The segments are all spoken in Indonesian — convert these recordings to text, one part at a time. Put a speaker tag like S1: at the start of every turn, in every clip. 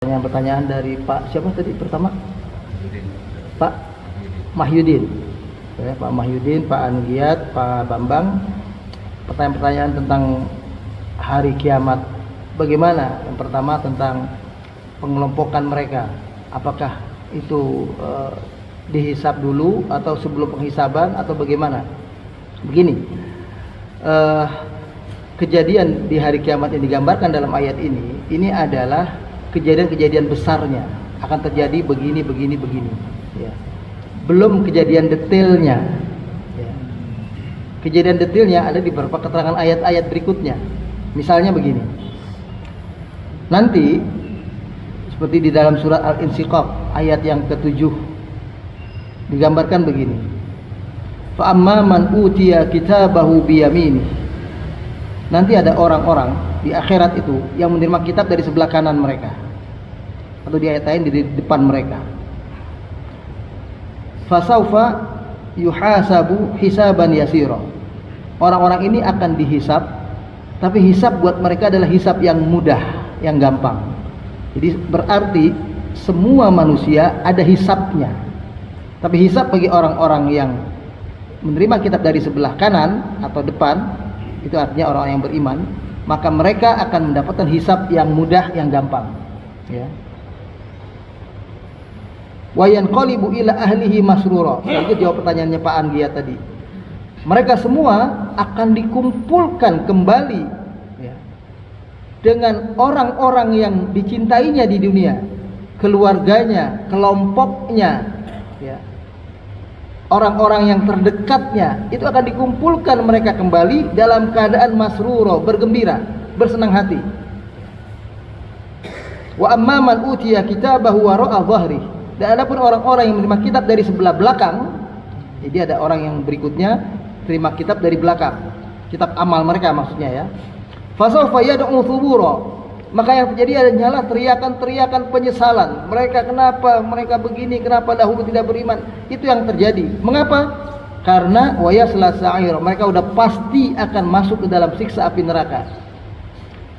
S1: Pertanyaan dari Pak siapa tadi pertama? Pak Mahyudin. Ya, Pak Mahyudin, Pak Anggiat, Pak Bambang. Pertanyaan-pertanyaan tentang hari kiamat. Bagaimana? Yang pertama tentang pengelompokan mereka. Apakah itu dihisab dulu atau sebelum penghisaban atau bagaimana? Begini. Kejadian di hari kiamat yang digambarkan dalam ayat ini adalah kejadian-kejadian besarnya, akan terjadi begini ya. Belum kejadian detailnya ya. Kejadian detailnya ada di beberapa keterangan ayat-ayat berikutnya. Misalnya begini, nanti seperti di dalam surat Al-Insyiqaq ayat yang ke-7 digambarkan begini, fa amma man utiya kitabahu biyaminih. Nanti ada orang-orang di akhirat itu yang menerima kitab dari sebelah kanan mereka, atau di ayat lain di depan mereka. Fasaufa yuhasabu hisaban yasira. Orang-orang ini akan dihisab, tapi hisab buat mereka adalah hisab yang mudah, yang gampang. Jadi berarti semua manusia ada hisabnya. Tapi hisab bagi orang-orang yang menerima kitab dari sebelah kanan atau depan, itu artinya orang-orang yang beriman, maka mereka akan mendapatkan hisab yang mudah, yang gampang ya. Wa yanqalibu ila ahlihi masrura. Itu jawab pertanyaannya Pak Anggia tadi. Mereka semua akan dikumpulkan kembali ya, dengan orang-orang yang dicintainya di dunia, keluarganya, kelompoknya ya, orang-orang yang terdekatnya, itu akan dikumpulkan mereka kembali dalam keadaan masruro, bergembira, bersenang hati. Wa amma man utiya kitabahu wara'a dhahri. Dan adapun orang-orang yang menerima kitab dari sebelah belakang, jadi ada orang yang berikutnya terima kitab dari belakang, kitab amal mereka maksudnya ya. Fasawfa yad'u thubura. Maka yang terjadi adalah teriakan-teriakan penyesalan. Mereka kenapa mereka begini, kenapa dahulu tidak beriman. Itu yang terjadi. Mengapa? Karena wa yasla sa'ir. Mereka sudah pasti akan masuk ke dalam siksa api neraka.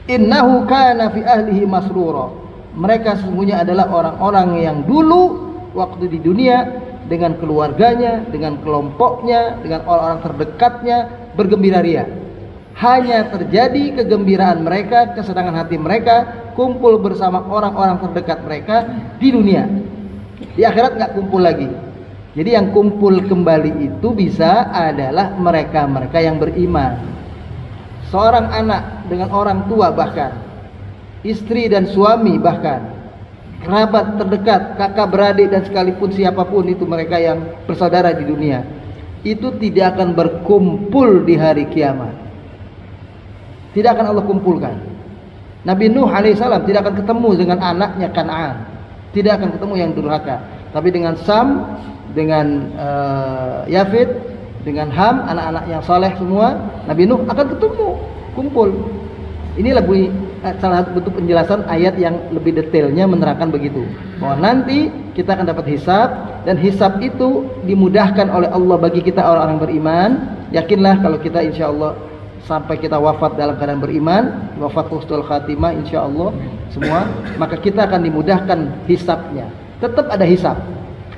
S1: Innahu kana fi ahlihi masrura. Mereka sesungguhnya adalah orang-orang yang dulu waktu di dunia dengan keluarganya, dengan kelompoknya, dengan orang-orang terdekatnya bergembira ria. Hanya terjadi kegembiraan mereka, kesenangan hati mereka kumpul bersama orang-orang terdekat mereka di dunia. Di akhirat nggak kumpul lagi. Jadi yang kumpul kembali itu bisa adalah mereka-mereka yang beriman. Seorang anak dengan orang tua, bahkan istri dan suami, bahkan kerabat terdekat, kakak beradik, dan sekalipun siapapun itu mereka yang bersaudara di dunia, itu tidak akan berkumpul di hari kiamat. Tidak akan Allah kumpulkan. Nabi Nuh alaihissalam tidak akan ketemu dengan anaknya Kan'an, tidak akan ketemu yang durhaka. Tapi dengan Sam, dengan Yafid, dengan Ham, anak-anak yang saleh semua, Nabi Nuh akan ketemu, kumpul. Inilah salah satu bentuk penjelasan ayat yang lebih detailnya menerangkan begitu, bahwa nanti kita akan dapat hisab, dan hisab itu dimudahkan oleh Allah bagi kita orang-orang beriman. Yakinlah kalau kita insya Allah sampai kita wafat dalam keadaan beriman, wafat husnul khatimah insya Allah semua, maka kita akan dimudahkan hisabnya. Tetap ada hisab.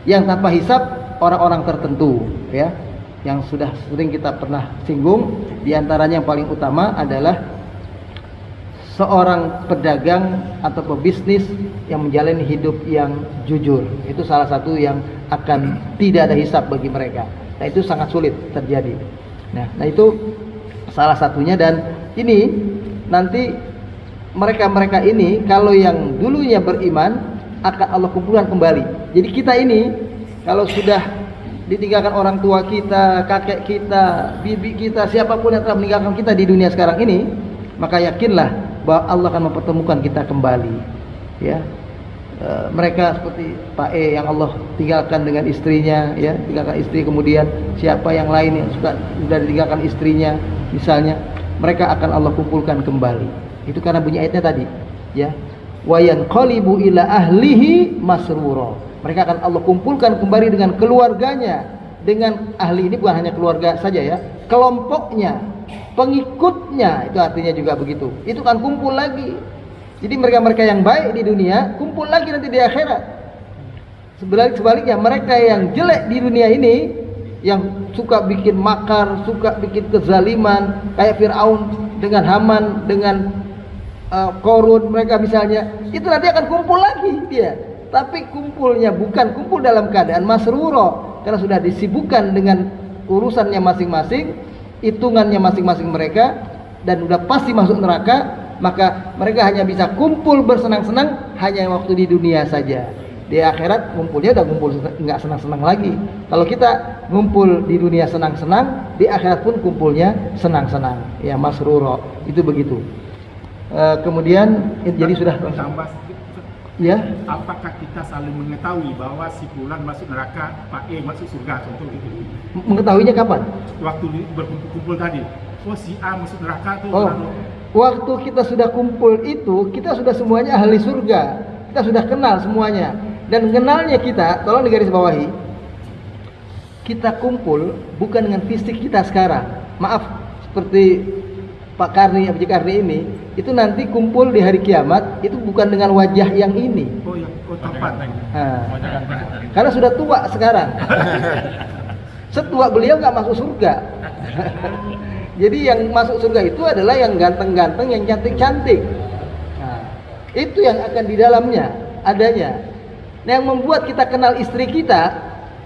S1: Yang tanpa hisab orang-orang tertentu ya, yang sudah sering kita pernah singgung. Di antaranya yang paling utama adalah seorang pedagang atau pebisnis yang menjalani hidup yang jujur. Itu salah satu yang akan tidak ada hisab bagi mereka. Nah, itu sangat sulit terjadi. Nah itu salah satunya. Dan ini nanti mereka-mereka ini kalau yang dulunya beriman akan Allah kumpulkan kembali. Jadi kita ini kalau sudah ditinggalkan orang tua kita, kakek kita, bibi kita, siapapun yang telah meninggalkan kita di dunia sekarang ini, maka yakinlah bahwa Allah akan mempertemukan kita kembali ya. Mereka seperti Pak E yang Allah tinggalkan dengan istrinya ya, tinggalkan istri, kemudian siapa yang lain yang sudah ditinggalkan istrinya misalnya, mereka akan Allah kumpulkan kembali. Itu karena bunyi ayatnya tadi ya, wa yanqalibu ila ahlihi masrura. Mereka akan Allah kumpulkan kembali dengan keluarganya, dengan ahli ini bukan hanya keluarga saja ya, kelompoknya, pengikutnya, itu artinya juga begitu. Itu kan kumpul lagi. Jadi mereka-mereka yang baik di dunia kumpul lagi nanti di akhirat. Sebaliknya mereka yang jelek di dunia ini, yang suka bikin makar, suka bikin kezaliman, kayak Fir'aun dengan Haman, dengan Korun, mereka misalnya, itu nanti akan kumpul lagi dia. Tapi kumpulnya bukan kumpul dalam keadaan masruro, karena sudah disibukkan dengan urusannya masing-masing, hitungannya masing-masing mereka, dan sudah pasti masuk neraka. Maka mereka hanya bisa kumpul bersenang-senang hanya waktu di dunia saja. Di akhirat ngumpulnya udah ngumpul nggak senang-senang lagi. Kalau kita ngumpul di dunia senang-senang, di akhirat pun kumpulnya senang-senang. Ya masruro, itu begitu. Kemudian jadi sudah
S2: tambah sedikit.
S1: Ya.
S2: Apakah kita saling mengetahui bahwa si fulan masuk neraka, Pak E masuk surga, contoh gitu?
S1: Mengetahuinya kapan?
S2: Waktu berkumpul tadi. Oh, si A masuk neraka tuh.
S1: Oh. Waktu kita sudah kumpul itu, kita sudah semuanya ahli surga. Kita sudah kenal semuanya. Dan kenalnya kita, tolong digarisbawahi, kita kumpul bukan dengan fisik kita sekarang. Maaf, seperti Pak Karni, Abji Karni ini, itu nanti kumpul di hari kiamat, itu bukan dengan wajah yang ini.
S2: Oh yang tepat.
S1: Karena sudah tua sekarang. Setua beliau nggak masuk surga. Jadi yang masuk surga itu adalah yang ganteng-ganteng, yang cantik-cantik. Nah, itu yang akan di dalamnya adanya. Nah, yang membuat kita kenal istri kita,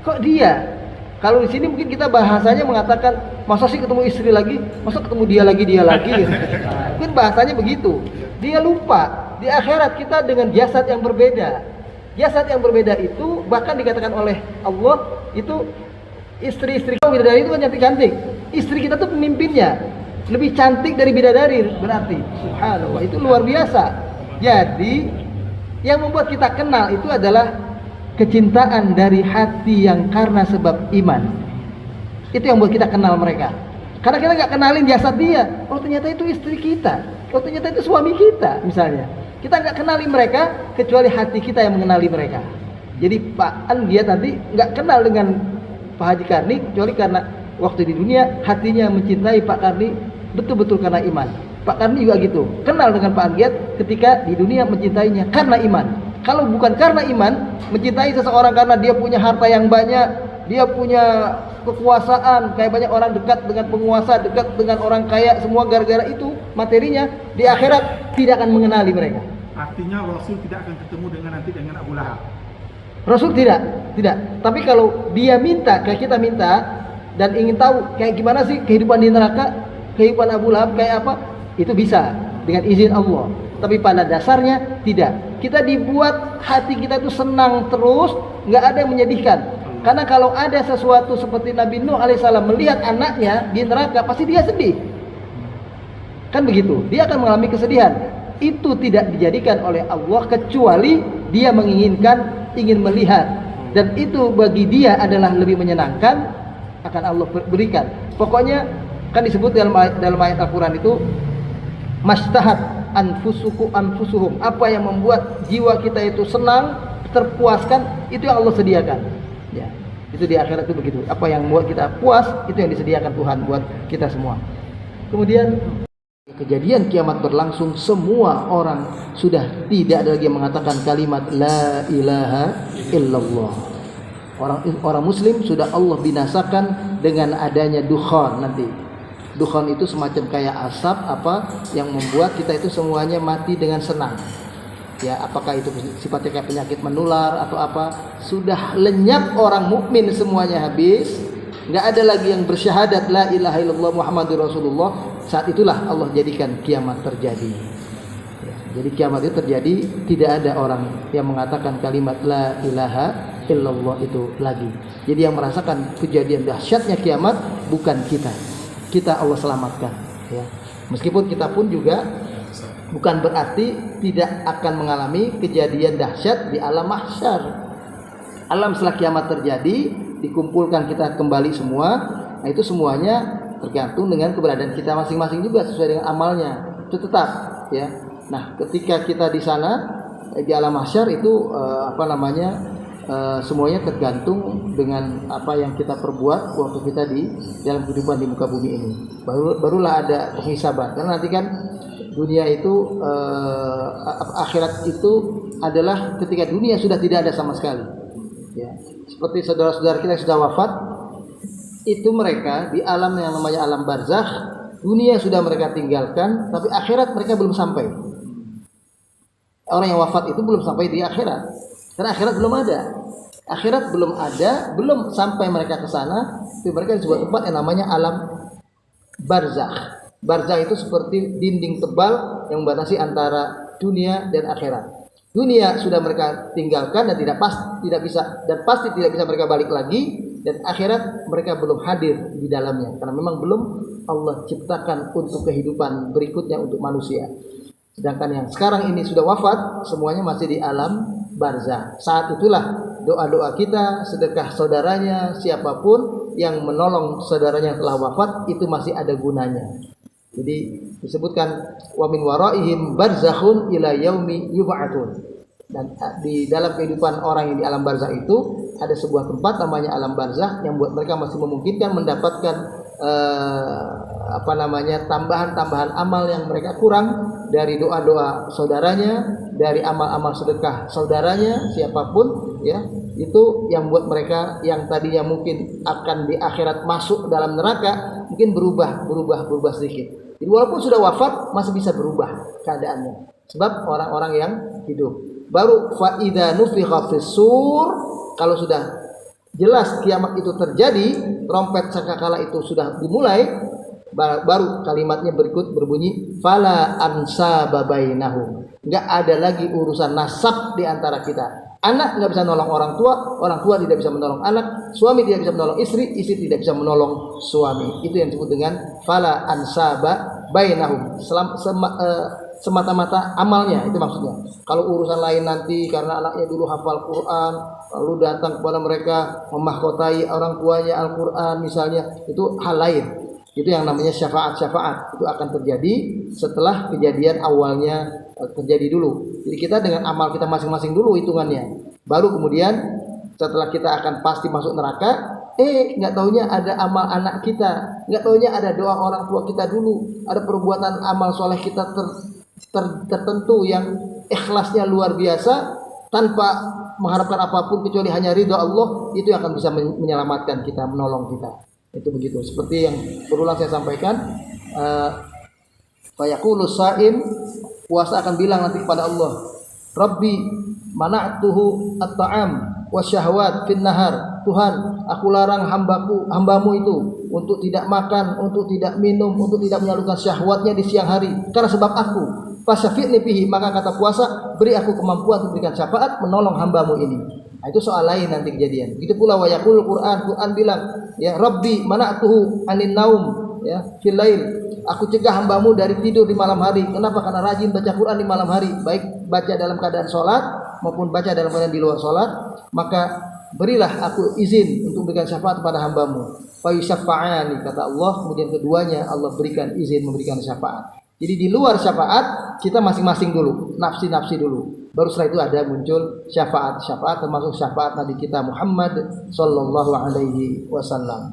S1: kok dia? Kalau di sini mungkin kita bahasanya mengatakan, masa sih ketemu istri lagi, masa ketemu dia lagi. Nah, mungkin bahasanya begitu. Dia lupa di akhirat kita dengan jasad yang berbeda. Jasad yang berbeda itu bahkan dikatakan oleh Allah itu istri-istri kaum bidadari itu kan cantik-cantik. Istri kita tuh pemimpinnya lebih cantik dari bidadari, berarti subhanallah, itu luar biasa. Jadi yang membuat kita kenal itu adalah kecintaan dari hati yang karena sebab iman. Itu yang membuat kita kenal mereka. Karena kita nggak kenalin jasad dia. Oh ternyata itu istri kita. Oh ternyata itu suami kita misalnya. Kita nggak kenali mereka kecuali hati kita yang mengenali mereka. Jadi Pak An dia tadi nggak kenal dengan Pak Haji Karni kecuali karena waktu di dunia hatinya mencintai Pak Karni betul-betul karena iman. Pak Karni juga gitu, kenal dengan Pak Anggiat ketika di dunia mencintainya karena iman. Kalau bukan karena iman, mencintai seseorang karena dia punya harta yang banyak, dia punya kekuasaan, kayak banyak orang dekat dengan penguasa, dekat dengan orang kaya, semua gara-gara itu materinya, di akhirat tidak akan mengenali mereka.
S2: Artinya Rasul tidak akan ketemu dengan Abu Lahab.
S1: Rasul tidak. Tapi kalau dia minta, kayak kita minta dan ingin tahu kayak gimana sih kehidupan di neraka, kehidupan Abu Lahab kayak apa, itu bisa dengan izin Allah. Tapi pada dasarnya tidak. Kita dibuat hati kita itu senang terus, nggak ada yang menyedihkan. Karena kalau ada sesuatu seperti Nabi Nuh alaihissalam melihat anaknya di neraka, pasti dia sedih. Kan begitu, dia akan mengalami kesedihan. Itu tidak dijadikan oleh Allah kecuali dia menginginkan, ingin melihat, dan itu bagi dia adalah lebih menyenangkan, akan Allah berikan. Pokoknya kan disebut dalam ayat Al-Quran itu mastahat anfusuhum, apa yang membuat jiwa kita itu senang, terpuaskan, itu yang Allah sediakan. Ya, itu di akhirat itu begitu. Apa yang membuat kita puas, itu yang disediakan Tuhan buat kita semua. Kemudian kejadian kiamat berlangsung, semua orang sudah tidak ada lagi yang mengatakan kalimat la ilaha illallah. Orang muslim sudah Allah binasakan dengan adanya dukhan nanti. Dukhan itu semacam kayak asap yang membuat kita itu semuanya mati dengan senang. Ya, apakah itu sifatnya kayak penyakit menular atau apa? Sudah lenyap orang mukmin semuanya habis. Enggak ada lagi yang bersyahadat la ilaha illallah Muhammadur Rasulullah. Saat itulah Allah jadikan kiamat terjadi. Ya, jadi kiamat itu terjadi, tidak ada orang yang mengatakan kalimat la ilaha illallah itu lagi. Jadi yang merasakan kejadian dahsyatnya kiamat bukan kita. Kita Allah selamatkan. Ya. Meskipun kita pun juga bukan berarti tidak akan mengalami kejadian dahsyat di alam mahsyar. Alam setelah kiamat terjadi, dikumpulkan kita kembali semua. Nah, itu semuanya tergantung dengan keberadaan kita masing-masing juga sesuai dengan amalnya. Itu tetap, ya. Nah, ketika kita di sana di alam mahsyar itu semuanya tergantung dengan apa yang kita perbuat waktu kita di dalam kehidupan di muka bumi ini. Barulah ada penghisaban. Karena nanti kan Dunia itu akhirat itu adalah ketika dunia sudah tidak ada sama sekali. Ya. Seperti saudara-saudara kita yang sudah wafat, itu mereka di alam yang namanya alam barzakh, dunia sudah mereka tinggalkan, tapi akhirat mereka belum sampai. Orang yang wafat itu belum sampai di akhirat, karena akhirat belum ada. Akhirat belum ada, belum sampai mereka ke sana. Tapi mereka di sebuah tempat yang namanya alam barzakh. Barzakh itu seperti dinding tebal yang membatasi antara dunia dan akhirat. Dunia sudah mereka tinggalkan dan tidak bisa mereka balik lagi, dan akhirat mereka belum hadir di dalamnya karena memang belum Allah ciptakan untuk kehidupan berikutnya untuk manusia. Sedangkan yang sekarang ini sudah wafat, semuanya masih di alam barzakh. Saat itulah doa-doa kita, sedekah saudaranya, siapapun yang menolong saudaranya yang telah wafat itu masih ada gunanya. Jadi disebutkan wa min waraihim barzakhun ila yaumi yub'atsun. Dan di dalam kehidupan orang yang di alam barzakh itu ada sebuah tempat namanya alam barzakh yang buat mereka masih memungkinkan mendapatkan tambahan-tambahan amal yang mereka kurang dari doa-doa saudaranya, dari amal-amal sedekah saudaranya, siapapun ya, itu yang buat mereka yang tadinya mungkin akan di akhirat masuk dalam neraka mungkin berubah sedikit. Jadi walaupun sudah wafat masih bisa berubah keadaannya. Sebab orang-orang yang hidup. Baru fa idza nufikha fis-sur, kalau sudah jelas kiamat itu terjadi, trompet sangkakala itu sudah dimulai, baru kalimatnya berikut berbunyi fala ansaba bainahum. Enggak ada lagi urusan nasab di antara kita. Anak nggak bisa menolong orang tua tidak bisa menolong anak, suami tidak bisa menolong istri tidak bisa menolong suami. Itu yang disebut dengan fala ansaba bainahum. Semata-mata amalnya itu maksudnya. Kalau urusan lain nanti karena anaknya dulu hafal Quran, lalu datang kepada mereka memahkotai orang tuanya Al-Quran misalnya, itu hal lain. Itu yang namanya syafaat. Itu akan terjadi setelah kejadian awalnya terjadi dulu. Jadi kita dengan amal kita masing-masing dulu hitungannya. Baru kemudian setelah kita akan pasti masuk neraka, nggak taunya ada amal anak kita, nggak taunya ada doa orang tua kita dulu, ada perbuatan amal soleh kita tertentu yang ikhlasnya luar biasa tanpa mengharapkan apapun kecuali hanya ridha Allah, itu yang akan bisa menyelamatkan kita, menolong kita. Itu begitu. Seperti yang berulang saya sampaikan, fayaqulu sha'im, puasa akan bilang nanti kepada Allah, Rabbi mana'tuhu at-ta'am wasyahwat fin nahar. Tuhan, aku larang hambamu itu untuk tidak makan, untuk tidak minum, untuk tidak menyalurkan syahwatnya di siang hari karena sebab aku. Fasyafi'ni fihi, maka kata puasa, beri aku kemampuan untuk berikan syafaat menolong hambamu ini. Nah, itu soal lain nanti kejadian. Begitu pula wa yaqul Quran bilang, ya Rabbi mana'tuhu anin naum, ya fil lail. Aku cegah hambamu dari tidur di malam hari. Kenapa? Karena rajin baca Quran di malam hari, baik baca dalam keadaan sholat maupun baca dalam keadaan di luar sholat. Maka berilah aku izin untuk berikan syafaat kepada hambamu. Fa yusyafa'ani, kata Allah. Kemudian keduanya Allah berikan izin memberikan syafaat. Jadi di luar syafaat kita masing-masing dulu, nafsi dulu. Baru setelah itu ada muncul syafaat termasuk syafaat Nabi kita Muhammad sallallahu alaihi wasallam.